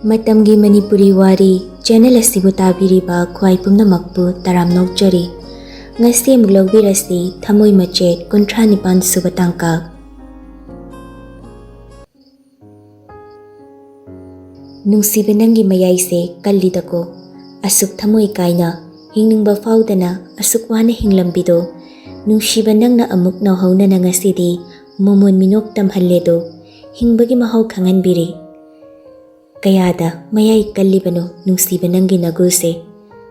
Matamgi Manipuri Wari channel asibu tabiriba khwai pumnamakpu taram nokjari. Ngasi mulogbirasi Thamoi Machet kontra nipan subatangka. Nungsiba nangi mayaise kallidako asuk thamoi kaina hingningba faudana asuk wana hinglambido nungsiba nangna amuk nawhauna na ngasidi momon minok tamhalledo hingbagi mahau khanganbiri. Kayada mayay kallibano nungsiba nangi naguse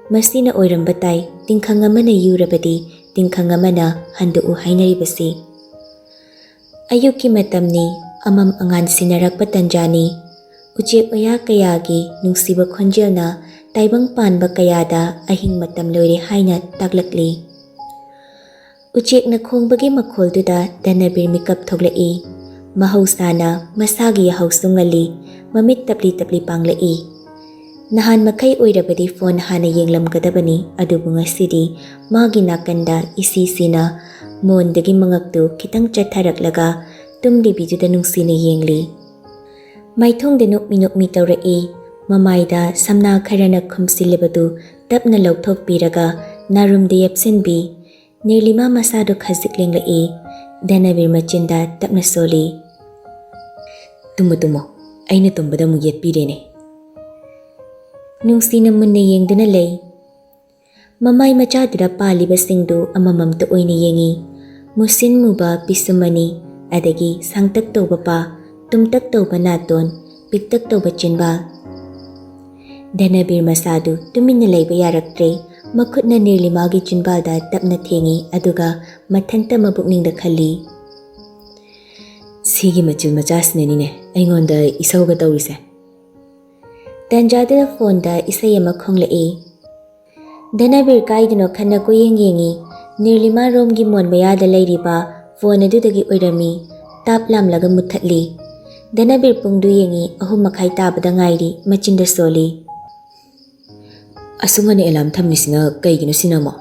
masina oiramba tai tingkhang amana yurabadi tingkhang amana handuu hainaribasi. Ayuki matamni amam angan sinarakpa tanjani Ujek oya kayagi nungsiba khonjelna taibang panba kayada ahing matam loire haina taglakli. Ujek na khongbagi makholduda danabir mikap thoglai. Mahausana masagi yahausungali mamit tapli panglai. Nahan makai oirabadi phone hana yenglamgadabani adubu ngasidi magi nakanda isisina mondagi mangaktu kitang chatharaklaga tumlibiduda nungsina yengli. Maithong de nukmi tawrai mamaida samna kharana khumsilibadu tapna lauthok piraga narum de yapsenbi nirlima masado khaziklenglai danabir machinda tapna soli. Tumo aina tumbada mu yetpirene. Nungsina munna yengduna lei. Mamai machadura palibasingdu amamamta oina yengi. Musin muba pisumani adagi sangtak tawba pa tumtak tawba naton piktak tawba chinba. Danabir masadu tuminna leiba yaraktre makhutna nirlimagi chinbalda tapna thengi aduga mathanta mabukningda khalli. Sigi machil machasnenine aingonda isauga tawrise. Tanjadira phoneda isai ama khonglai. Danabir kaidino khanna ko yengi nirlima romgi mon mayada leiriba phone adudagi oirami tap lamlaga muthatli. Danabir pungdu yengi ahum makai tabada ngairi machinda soli. Asungani alam thammisina kaigino sinamo.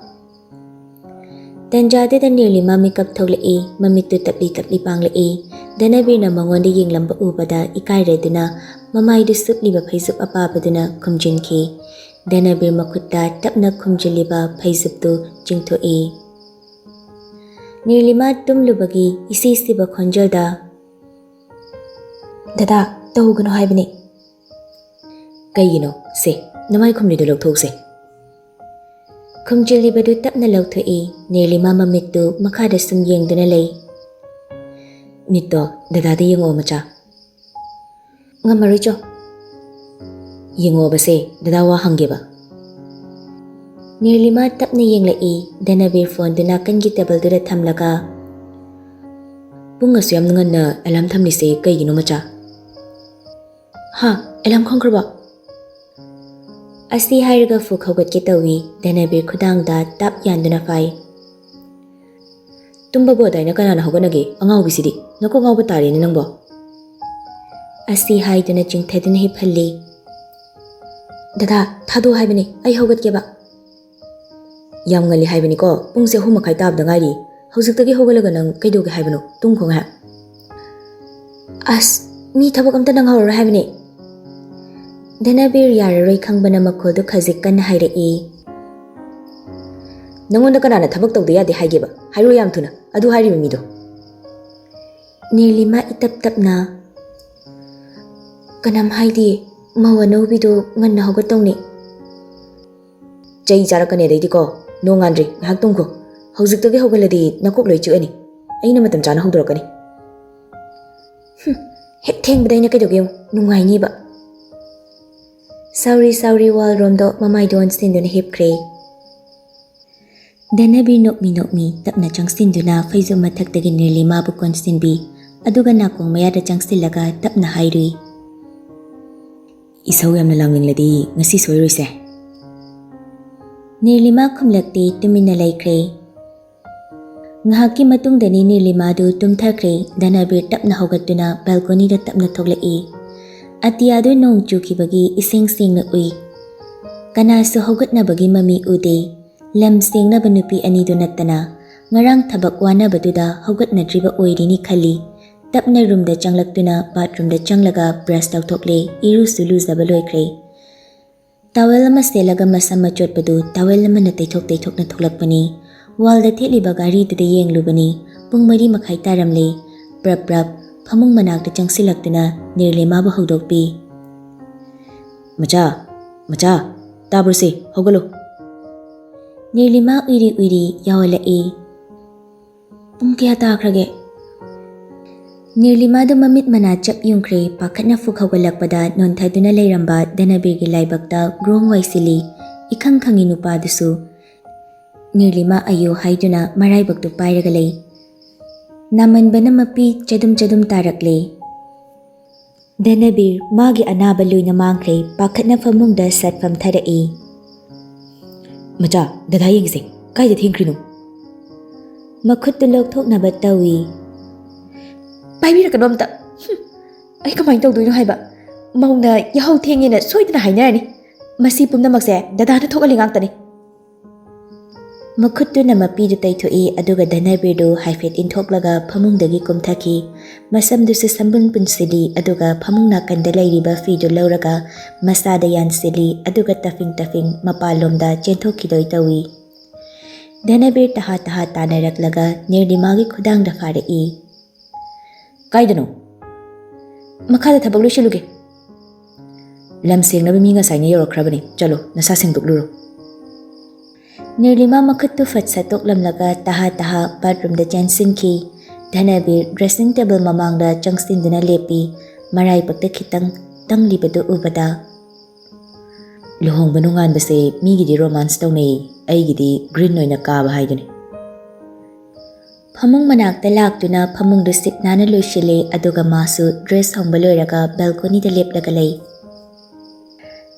Tanjade da nirlima mikap thoglai mamitu tapli panglai. Danabir na mangonda yenglamba ubada ikaireduna mamaidu supliba phaisup apabaduna khumjinki. Danabir makutta tapna khumjiliba phaisuptu jingthoi. Nirlima tumlubagi isisiba khonjalda Dada tawgano haibani. Kaigino se namai khumlidu lawthokse. Khumjilibadu tapna lawthoi nirlima mamittu makhada sum yengduna lei. Mitto dadada yengo macha. Ngamaricho. Yengo base dadawa hangeba. Nirlima tapna yenglai danabir phone duna kangi table dura thamlaga. Bunga suyam nganna alam thamlise kaigino macha. Ha, alam khongkraba. Asi hairaga fu khawgatke tawi danabir khudangda tap yanduna fai. Tumba bodaina kanana hoganage angau bisidi nako ngau batare ni nangbo. Asi haiduna jingthaduna hiphalli. Dada thadu haibani ai hogatke ba. Yam ngali haibani ko pungse humakai tabda ngairi haujiktagi hogalaga nang kaidoge haibano tungkhong ha. As mi thabak amta nang hawra haibani. Danabir yararoi khangbana makholdu khazik kan hairai. Nangonda kanana thabak tawda yade haigeba hairo yam thuna adu hairiba mido. Nirlima itap tapna kanam haidi mawanobido nganna hogatongni. Jai jarakane deidi ko no ngandri ngahak tungko haujiktagi hogaladi nakok loi chuani aina matam chana haudorakani. Hek thengbadaina kaidoge nungai ba. Sauri wal romdo mamai don sinduna hipkre. Danabir nokmi tapna changsinduna phaizu mathaktagi nirlima bu konsinbi aduga nakong mayada changsilaga tapna hairui. Isau yamna langingladi ngasi soiroise. Nirlima khumlakti tumina laikre. Ngahaki matungdani nirlima du tumthakre danabir tapna hogatuna balcony da tapna thoglai. Atiyadu nong chukibagi ising singna ui. Kanasu hogatnabagi mami ude. Lam singnaba nupi anidu nattana ngarang thabak wanabaduda hogatnadriba oirini khali Tapna roomda changlaktuna bathroomda changlaga brush tawthokle irusu luzaba loikre. Towel ama selaga masam machotpadu towel amana teithokna tholakpani. Walda theliba gari da yenglubani. Pung 4:30 taramle. Prap phamung manakta changsilaktuna Nirlima ba hawdokpi. Macha tabruse hogalo. Nirlima uiri yawalai. Pung kaya takrage. Nirlima do mamit mana chap yungkre pakhatna fukhagalakpada nonthaduna leiramba Danabirgi laibakta grong waisili ikhang khangi nupa dusu Nirlima ayo haiduna maraibaktu pairaga lei. Namanbana mapi chadum tarakle. Danabir magi anaba luina mangkre pakhatna famungda satfam tharai. Macha dada yengse kaida thingkrinu. Makhuttu lokthoknaba tawi. Paibira kanomta. Ai kamai tawdoino haiba. Mauna yahau thengena soidana hainarani. Masi pumnamakse dadana thokali ngangtani. Makhutuna mapidu taithoi aduga Danabirdu haifet inthoklaga phamungdagi kumthaki. Masamdusu sambun punsili aduga phamung nakanda lairiba fidu lauraga masada yansili aduga tafing mapalomda chenthokidoi tawi. Danabir taha tanaraklaga Nirlimagi khudangda farai. Kaidano makhada thabak loisuluge. Lam sengnaba mi nga saina yorokrabani. Chalo nasa sengdokluro. Nirlima makhuttu fatsa toklamlaga taha bathroomda chansinki. Danabir dressing table mamangda changsinduna lepi marai pakta khitang tanglibadu ubada. Luhong banungan base migidi romance tawnei aigidi green oina kaaba haiduni. Phamung manakta laktuna phamungdu sipnana loisile aduga masu dress hongba loiraga balcony da leplaga lei.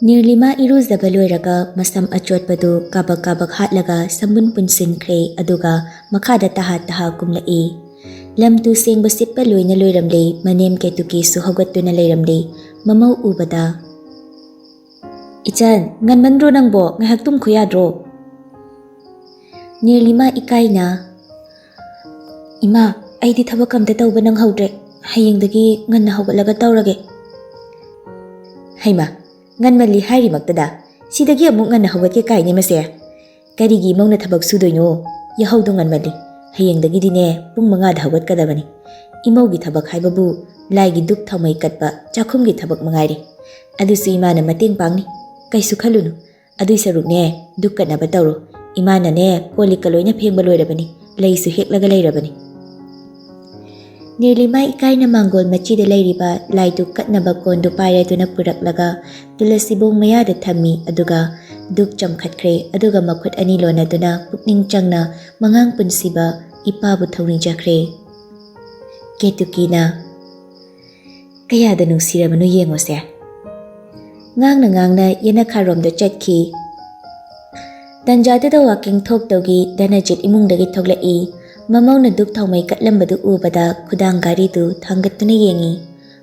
Nirlima iruzaba loiraga masam achotpadu kabak hatlaga sambun punsinkre aduga makhada taha kumlai. Lamtu sengba sippa loina loiramle manem ketuki su hawgattuna leiramle mamau ubada. Ichan nganmanro nangbo ngahak tum khuyadro. Nirlima ikaina. Ima aidi thabak amta tawba nang hawdre. Hayengdagi nganna hawgatlaga tawrage. Haima nganmali hairi maktada sidagi amuk nganna hawgatke kaine mase. Karigi mauna thabak sudoino yahawdo nganmali. Hayengdagi dine pung 5 da hawgatkadabani. Imaugi thabak haibabu laigi duk thamai katpa chakhumgi thabak mangairi. Adusu imana mateng pangni. Kaisu khalunu. Adui sarukne duk katnaba tawro. Imana ne kolika loina phengba loirabani. Laisu heklaga leirabani. Nirlima ikaina mangol machida leiriba laidu katnaba kondu pairaduna puraklaga tulasibong mayada thammi aduga duk chamkhatkre aduga makhut ani lonaduna pukning changna mangang punsiba ipabu thawringjakre. Ketukina kayada nungsirabanu yengose. Ngangna yana kharomda chatki. Tanjadada walking thoktogi Danajit imungdagi thoglai. Mamauna duk Thamoi katlambadu ubada khudang garidu thangattuna yengi.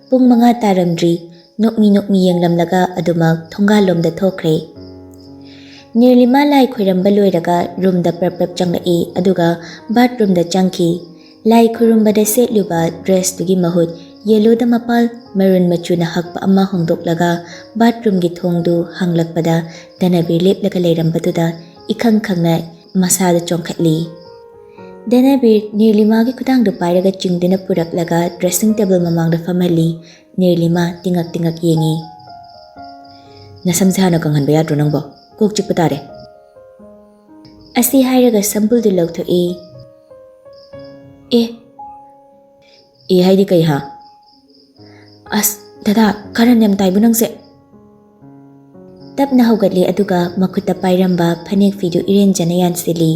Pung 5 taramdri nokmi yenglamlaga adumak thongalomda thokre. Nirlima lai khoiramba loiraga roomda prap changlai aduga bathroomda changki. Lai khorumbada setluba dress tugi mahut yellow da mapal maroon machuna hakpa amma hongdoklaga bathroom gi thongdu hanglakpada Danabir leplaga leirambatuda ikhang khangna masada chongkhatli. Danabir Nirlimagi khudangdu pairaga chingduna puraklaga dressing table mamangda famali. Nirlima tingak yengi. Nasamse hana kanghanba yadro nangbo kok chikpa tare. Asi hairaga sambuldu lokthoi. E haidi kai ha. As dada karan yam taibu nangse. Tapna hawgatli aduga makhutta pairamba phanek fidu irenjana yansili.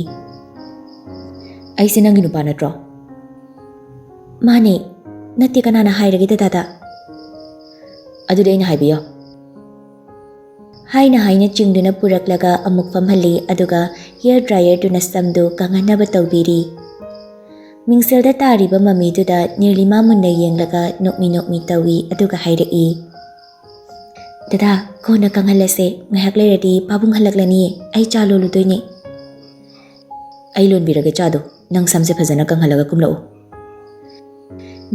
Aise nangi nupa natro. Mane natti kanana hairagi dada. Adude aina haibiyo. Haina chingduna puraklaga amuk famhali aduga hair dryer duna samdu kanganaba tawbiri. Mingselda tariba mamiduda Nirlima munna yenglaga nokmi tawi aduga hairai. Dada kona kanghalase ngahak leiradi pabung halaklani ai chalo ludoine. Ai lon biraga chado nang samse phajana kanghalaga kumlau.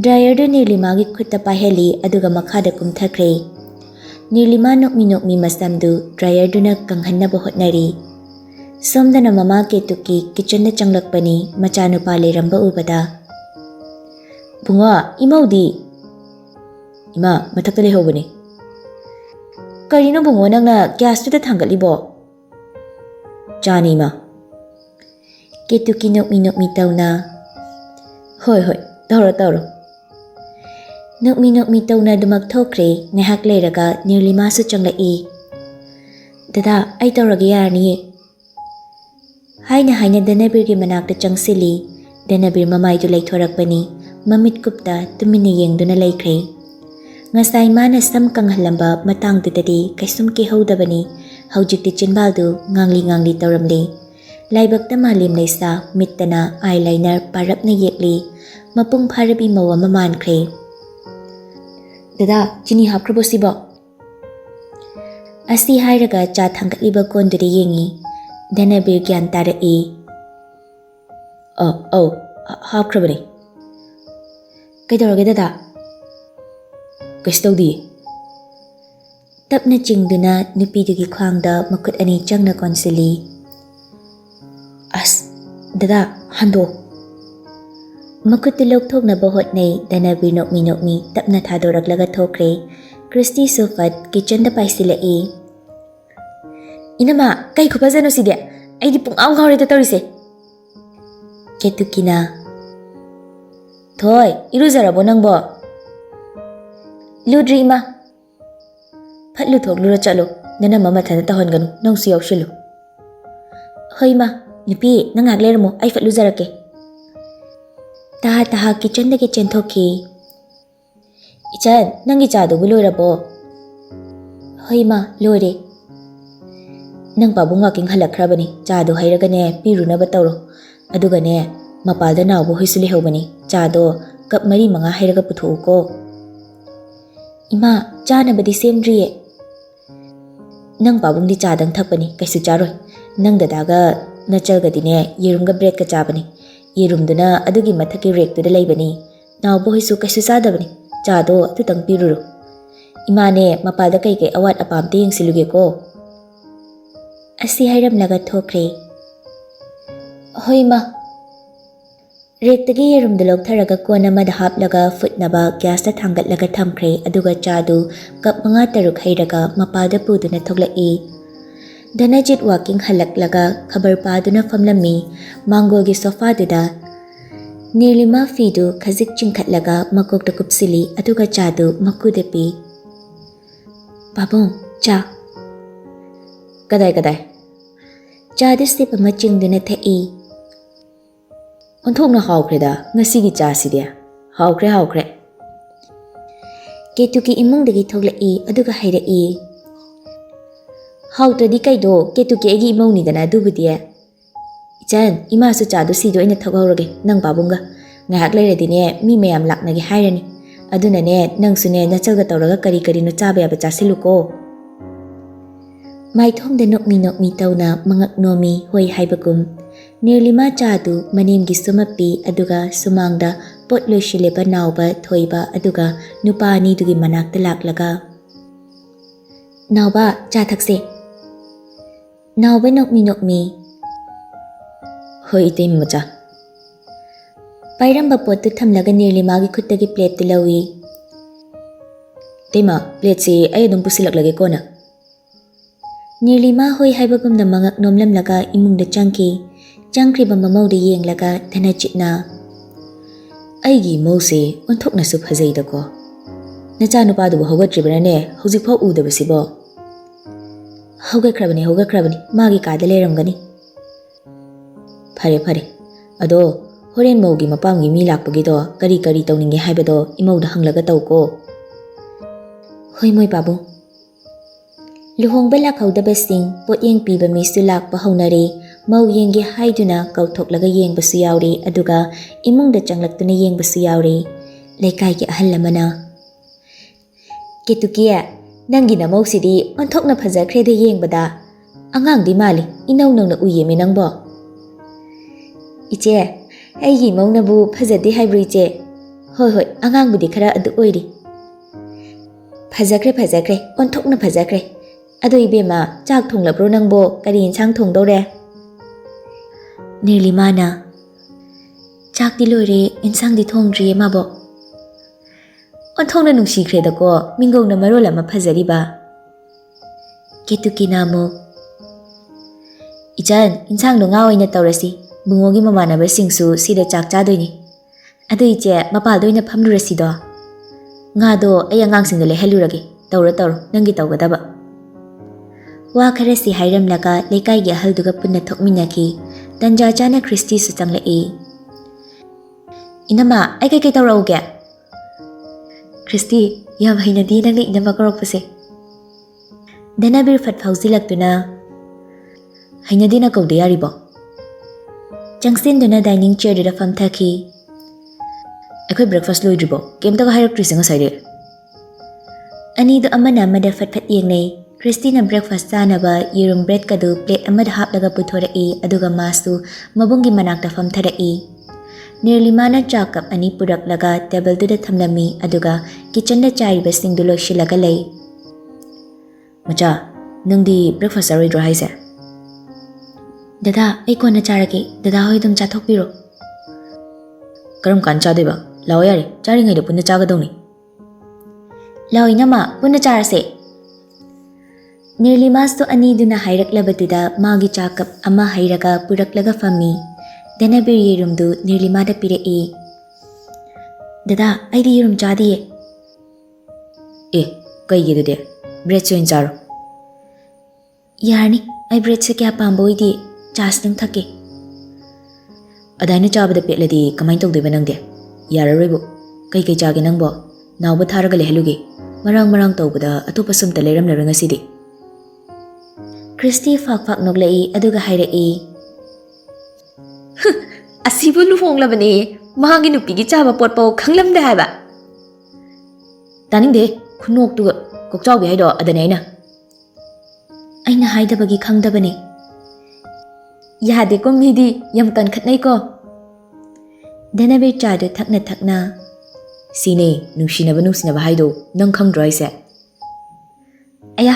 ड्रायरदु निर्लिमागी खुट्टा पाइहली अदुगा मखादा कुमथाख्रे निर्लिमा नोकमी मसमदु ड्रायरदुना कंगहन्नबा होटनारी सोमदना mama केतुकी kitchen चंगलकपनी मचानुपा लेरंबा उबदा Bunga इमौदी इमा मथक्ता लेहौबनी करिनो बुंगो नंगना ग्यासतुदा थांगलिबो चानी इमा केतुकी नोकमी तौना होय होय तौरो नोकमी तौना दुमक थोख्रे नेहाक लेरगा निर्लिमासु चंगलई दादा आई तौरगे यारनिये हाइना Danbir मनाक्ता चंगसिली Danbir ममाइदु लैथोरकपनी ममित कुप्ता तुमिना येंगदुना लैख्रे ngasai mana sam kanghallamba matangdudadi kaisum ke hodabani haujikti chinbaldu ngangli tawramli laibakta malim leisa mittana eyeliner parapna yekli mapung pharabi mawa mamankhre dada chini hapkrabo sibo asi hairaga cha thangkaliba konduri yengi danabir gyan tarai hapkrabani kaidorage dada Kestodi tapna chingduna nupidugi khwangda makut ani changna konsili as dada hando makut lokthokna bahot nei dana bir nokmi tapna thadoraklaga thokre Christy sofat kitchen da paisila e inama kai khupajano side aidi pung aw ngawre da torise ketukina thoi iruzarabo nangbo Ludri ma Phat lu thok lu ra chalo nana mama thana ta hon ganu nong si yaushilu Hoi ma nipi nang agle ramo ai phat lu zarake Taha kitchen da ke chen thoki Ichan nangi cha do bulo rabo Hoi ma lore Nang babunga king halak khrabani cha do hairaga ne piruna ba tawro aduga ne mapalda naw bo hoisuli hobani cha do kap mari manga hairaga putho ko Ima chana badi semdriye Nang babung di chadang thakpani kaisu charoi Nang dadaga nachalga dine yerumga bread ka chabani Yerum duna adugi mathaki rek tu da laibani Naw bohisu kaisu sadabani Chado tutang piruro Ima ne mapalda kai kai awat apamte yung siluge ko Asi hairam laga thokre Hoi ma Rektagi yerum dalok tharaga kona mada haplaga futnaba gas ta thangat laga thamkre aduga chadu kap manga taruk hairaga mapada puduna thoglai Danajit walking halak laga khabar paduna famlami mango gi sofa duda Nirlima fidu khazik chingkhat laga makok ta kupsili aduga chadu makudepi Babong cha Kadai Chadu sip ama chingduna thai Onthokna hawkreda ngasigi cha sidia hawkre Ketuki imungdagi thoglai aduga hairai Hawtradi kaido ketuki agi imongni dana dubudia Ichan ima su cha do sido ina thogawrage nang babunga ngahak leiradine mi mayam laknagi hairani aduna ne nang sune nachalga tawraga kari no chaba yaba chasiluko Maithomda nokmi tawna mangak nomi hoi haibagum Nirlima chadu manimgi sumapi aduga sumangda potlo shileba nauba thoiba aduga nupani dugi manakta laklaga Nauba cha thakse Nauba nokmi Hoi ite macha Pairamba potu thamlaga Nirlima gi khutagi plate tu lawi Tema plate si ay adum pusilak lagi ko na Nirlima hoi haibagum na mangak nomlam laga imungda changki Changkriba mamawda yenglaga thanachitna Aigi mose onthokna su phajai ko Nacha nupa du hogatribana ne hojikpho udabasibo Hogakrabani magi kada leramgani Phare ado horen mawgi mapamgi mi lakpagi do kari tawninge haibado imawda hanglaga tawko Hoi moi babu Luhongba lakhawdabasing potyeng piba misu lakpa haunare Mau yengi haiduna kauthok laga yeng basu yauri aduga imungda changlaktuna yeng basu yauri laikai ki ahal lamana Ketukia nangi na mausidi onthok na phajakre de yeng bada angang di mali inaw na uyeme nangbo Iche aigi mauna bu phajadi haibri che Hoi, angangbudi khara adu oiri. Phajakre, onthokna phajakre. Adu ibema chak thonglabro nangbo kari insang thongdore. Nirlimana chak di loire insang di thongdriye mabo. Onthokna nungsikre dako mingong na marola ma phajariba. Ketuki namo Ichan insang do nga oina tawrasi bungogi mamanaba singsu sida chak chadoini. Adu iche mapal doina phamlurasi do. Nga do ay angang sing le helurage tawro nangi tawgadaba. Wa kharasi hairam laka lekai gi ahal duga punna thokminaki tanja chana Christy su changla e. Inama ay kay tawrauge. Christy yam hainadi nang inama korokpase. Danabir fat phauzilaktuna hainadi na kaude yaribo. Changsin duna dining chair da famthaki. Akoy breakfast loidribo kemta ka hairak nga saide. Ani do amana amada fat yengnay. Christina breakfast chanaba yerum bread kadu plate amada haplaga puthorai aduga masu mabungi manakta famtharai. Nirlimana cha cup ani puraklaga table duda thamlami aduga kitchen da chaiba singdu loisilaga lei. Macha nangdi breakfast aroidro haise. Dada ai kona charage dada hoi dum chathokpiro. Karam kan chadeba lao yare chari ngai da punna chagadawni. Lao inama punna charase. Nirlimas to ani duna hairaklabatuda magi chakap ama hairaga puraklaga fami. Danabir yerum du nirlimada pirei. Dada aidi yerum chadiye. Kaigi dude bread soin charo. Yarni ai bread se kya pamboidi chas nang thake. Adaina chabada petladi kamai tawdeba nangde. Yararoibo kai chage nangbo nawba tharaga leheluge. Marang tawbada atopa sumta leiramnara ngasidi. Christy fak noglai aduga hairai. Asibu luhonglabani mahagi nupigi chaba potpaw khanglamda haiba. Taningde khunok tuga kokchawbi haido adane aina. Aina haidabagi khangdabani. Yade ko midi yam kan khatnai ko. Danabir chadu thakna. Sine nungsinaba haido nang khangdro aise. Aya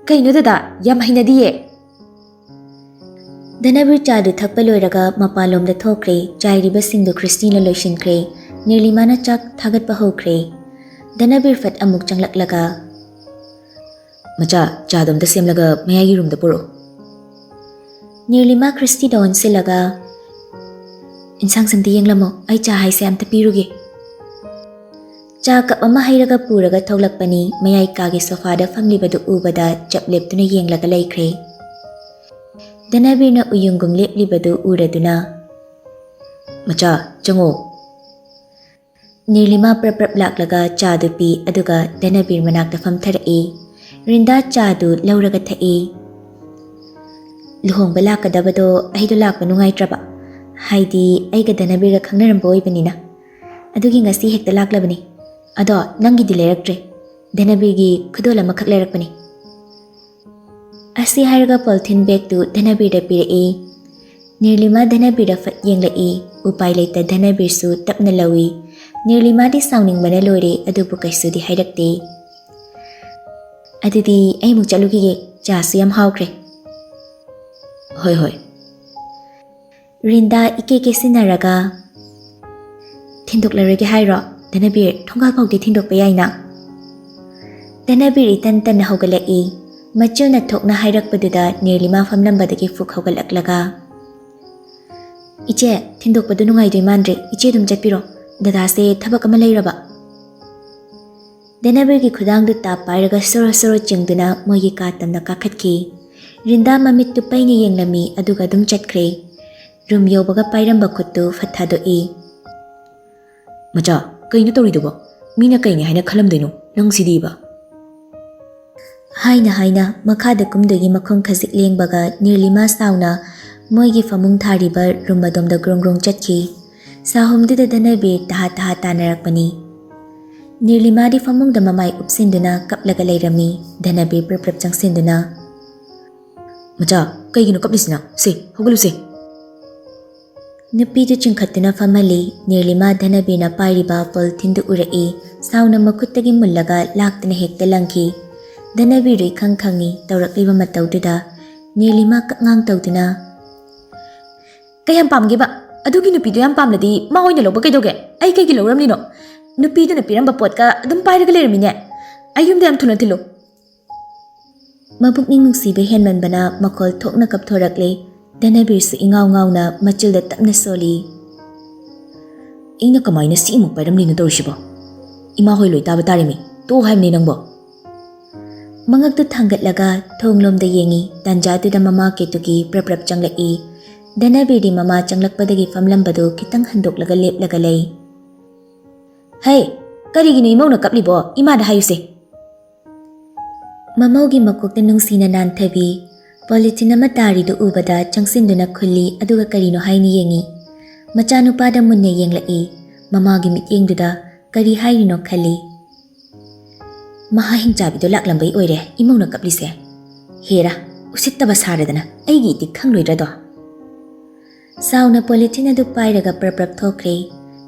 kaino dada yam hainadiye. Danabir chadu thakpa loiraga mapalom da thokre chairiba singdu Christina loisinkre Nirlimana chak thagatpa hokre. Danabir fat amuk changlaklaga. Macha chadom da semlaga mayagi room da puro. Nirlima Christy da onsilaga. Insang samti yenglamo ay cha haise amta piruge. Cha kap ama hairaga puraga thoglakpani mayai kage sofa da famlibadu ubada chapleptuna yenglaga laikre. Danabir na uyungum leplibadu uraduna. Macha chango. Nirlima prap laklaga chadu pi aduga Danabir manakta famtharai. Rinda chadu lauraga thai. Luhong balakadabado ahido lakpa nungay traba. Haidi aiga Danabir ga khangnarambo ibanina. Adugi ngasi hekta laklabani. Ado nangi di leiraktre. Danabir gi khudola makhak leirakpani. Asi hairaga polythene bag tu Danabir da pirei. Nirlima Danabir da fat yenglai. Upay leita Danabir su tapna lawi. Nirlima di sauning bana loire adubu kaisu di hairakte. Adudi ay muk chalugige chasu yam haukre. Hoi. Rinda ike sinaraga. Thindok larage hairo. Danabir thongal pawdi thindok payaina. Danabir itan haugalai. Machu na thokna hairakpaduda Nirlima famlambadagi fuk haugalaklaga. Iche thindok padu nungai doi mandre iche dum chatpiro. Dada se thabak ama leiraba. Danabir gi khudang du ta pairaga soro chingduna mogi ka tamna kakhatki. Rinda mamit tu paini yenglami aduga dum chatkre. Rum yobaga pairamba khuttu fathadoi. Macha kaino toriduba mina kaini haina khalamdaino nang sidiba. Haina makhada kumdogi makhom khazik lengbaga Nirlima sauna moigi famung thariba rumbadom da grong chatki. Sahumdida Danabir taha tanarakpani. Nirlima di famung da mamai upsinduna kaplaga leirami. Danabir prap changsinduna. Macha kaigino kaplisina se hogaluse. Nupidu chingkhatuna famali Nirlima Dhanabirna pairiba polythene uraki sauna makuttagi mullaga laktana hekta langki Dhanabiri khangkhangi tawrakliba matawduda Nirlima kakngang tawduna Kayam pamgiba adugi nupidu yam pamladi ma oina lawba kaidoge ai kaigi lawramnino nupiduna piramba potka adum pairaga lermine ayumda yam thuna thilo Mabukning nungsiba henmanbana makol thokna kapthorakle Dhanabirsu ingaw ngawna machilda tapna soli Ina kamaina si imuk pairamlino tawrishibo Ima hoi loi taba tarimi to haimni nangbo Mangaktu thangatlaga thonglomda yengi tanjatuda mama ketugi praprap changlai Dhanabirdi mama changlakpadagi famlambadu kitang handoklaga leplaga lei Hey karigino imawna kaplibo imada hayuse Mamawgi makokta nungsina nanthabi Polythene ama taridu ubada changsinduna khulli aduga karino haini yengi machanupada munne yenglai mamagi mityengduda kari hairino khali Maha hingchabido laklambai oire imawna kaplise Hera usittaba saradana aigi ti khangloidrado Sauna polythene adu pairaga praprap thokre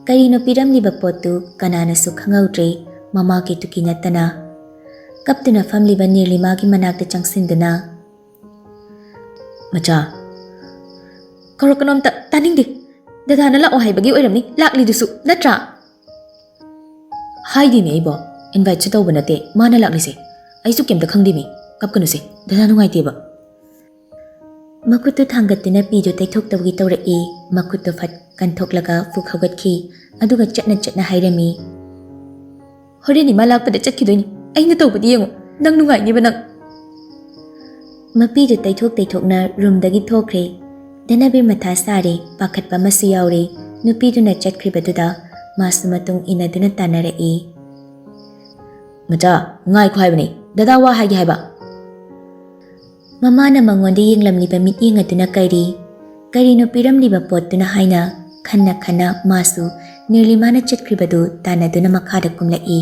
karino piramliba potu kanana su khangautre mamagi tukinatana kaptuna famliba Nirlimagi manakta changsinduna Macha Karokanomta taningdi Dadana la ohaibagi oiramni laklidusu natra Haidimi aibo invite chitawba nate mana laklise aisu kemta khangdimi kapkanuse dadanu ngaiteba Makutu thangatuna pidu taithoktabgi tawrai makutu fat kanthoklaga fuk hawgatki aduga chatna hairami Horeni malakpada chatkidoini aina tawbadi yengo nang nungaineba nang Mapidu taithokna roomdagi thokre Dhanabir matha sare pakhatpa masu yaure nupiduna chatkhribaduda masu matung inaduna tanarai Macha ngai khwaibani dada wa haigi haiba Mamana mangonda yenglamliba mityengaduna karino piramliba potuna haina khanna masu Nirlimana chatkribadu tanaduna makhada kumlai